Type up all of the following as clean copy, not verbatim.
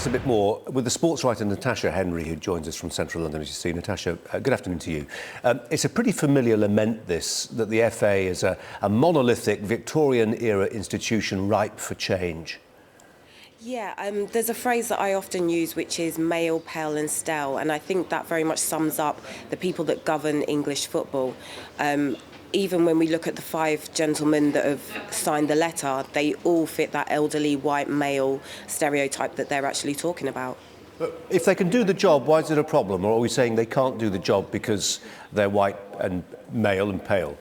discuss a bit more with the sports writer Natasha Henry, who joins us from central London, as you see. Natasha, good afternoon to you. It's a pretty familiar lament, this, that the FA is a monolithic Victorian-era institution ripe for change. Yeah, there's a phrase that I often use, which is male, pale and stale, and I think that very much sums up the people that govern English football. Even when we look at the 5 gentlemen that have signed the letter, they all fit that elderly white male stereotype that they're actually talking about. But if they can do the job, why is it a problem? Or are we saying they can't do the job because they're white and male and pale?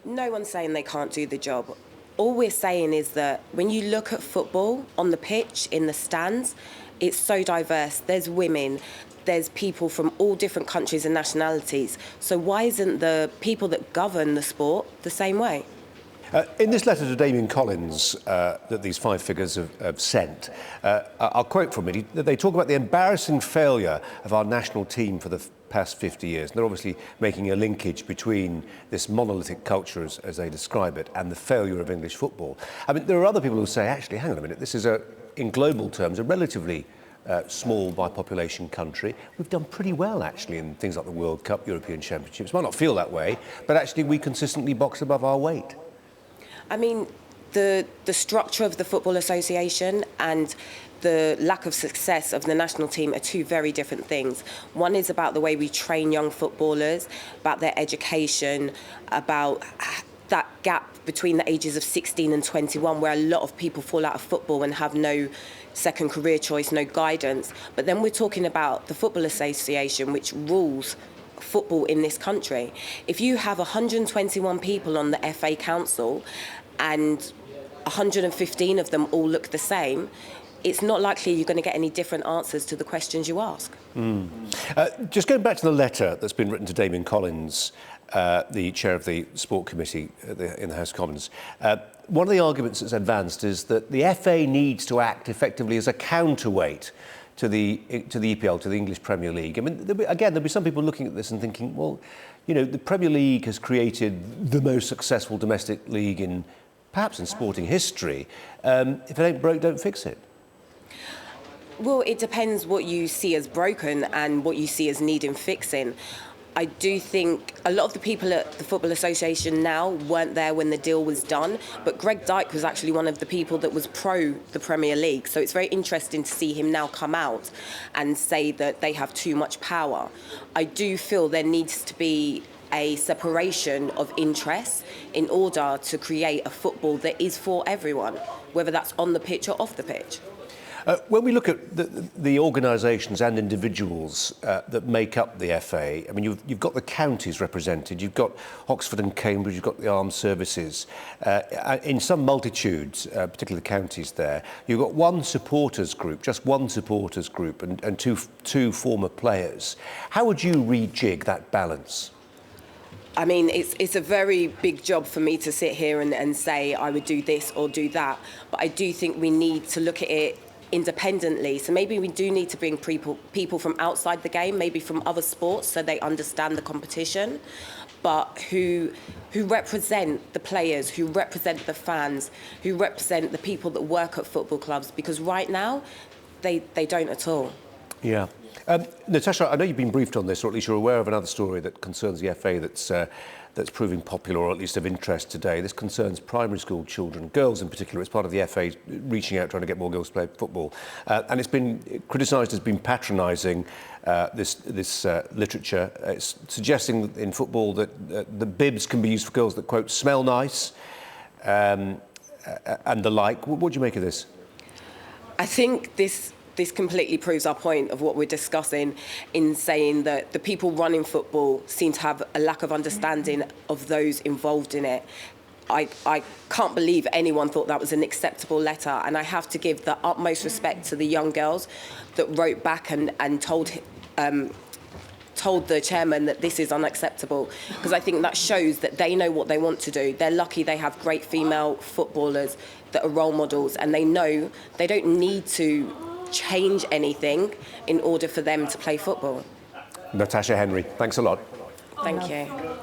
No one's saying they can't do the job. All we're saying is that when you look at football on the pitch, in the stands, it's so diverse. There's women, there's people from all different countries and nationalities. So why isn't the people that govern the sport the same way? In this letter to Damien Collins that these 5 figures have sent, I'll quote from it. They talk about the embarrassing failure of our national team for the past 50 years. And they're obviously making a linkage between this monolithic culture, as they describe it, and the failure of English football. I mean, there are other people who say, actually, hang on a minute, this is, in global terms, a relatively small by population country. We've done pretty well, actually, in things like the World Cup, European Championships. Might not feel that way, but actually we consistently box above our weight. I mean, the structure of the Football Association and the lack of success of the national team are 2 very different things. One is about the way we train young footballers, about their education, about that gap between the ages of 16 and 21, where a lot of people fall out of football and have no second career choice, no guidance. But then we're talking about the Football Association, which rules football in this country. If you have 121 people on the FA Council and 115 of them all look the same, it's not likely you're going to get any different answers to the questions you ask. Just going back to the letter that's been written to Damien Collins, the chair of the Sport Committee in the House of Commons, one of the arguments that's advanced is that the FA needs to act effectively as a counterweight to the EPL, to the English Premier League. I mean, there'll be some people looking at this and thinking, well, you know, the Premier League has created the most successful domestic league perhaps in sporting history. If it ain't broke, don't fix it. Well, it depends what you see as broken and what you see as needing fixing. I do think a lot of the people at the Football Association now weren't there when the deal was done, but Greg Dyke was actually one of the people that was pro the Premier League. So it's very interesting to see him now come out and say that they have too much power. I do feel there needs to be a separation of interests in order to create a football that is for everyone, whether that's on the pitch or off the pitch. When we look at the organisations and individuals that make up the FA, I mean, you've got the counties represented, you've got Oxford and Cambridge, you've got the armed services. In some multitudes, particularly the counties there, you've got one supporters group, just one supporters group, and two former players. How would you rejig that balance? I mean, it's a very big job for me to sit here and say I would do this or do that, but I do think we need to look at it independently. So maybe we do need to bring people from outside the game, maybe from other sports, so they understand the competition, but who represent the players, who represent the fans, who represent the people that work at football clubs, because right now they don't at all. Yeah. Natasha, I know you've been briefed on this, or at least you're aware of another story that concerns the FA that's proving popular, or at least of interest today. This concerns primary school children, girls in particular. It's part of the FA reaching out, trying to get more girls to play football. And it's been criticised as being patronising this literature. It's suggesting in football that the bibs can be used for girls that, quote, smell nice and the like. What do you make of this? I think this completely proves our point of what we're discussing in saying that the people running football seem to have a lack of understanding of those involved in it. I can't believe anyone thought that was an acceptable letter, and I have to give the utmost respect to the young girls that wrote back and told the chairman that this is unacceptable, because I think that shows that they know what they want to do. They're lucky they have great female footballers that are role models, and they know they don't need to change anything in order for them to play football. Natasha Henry, thanks a lot. Thank you.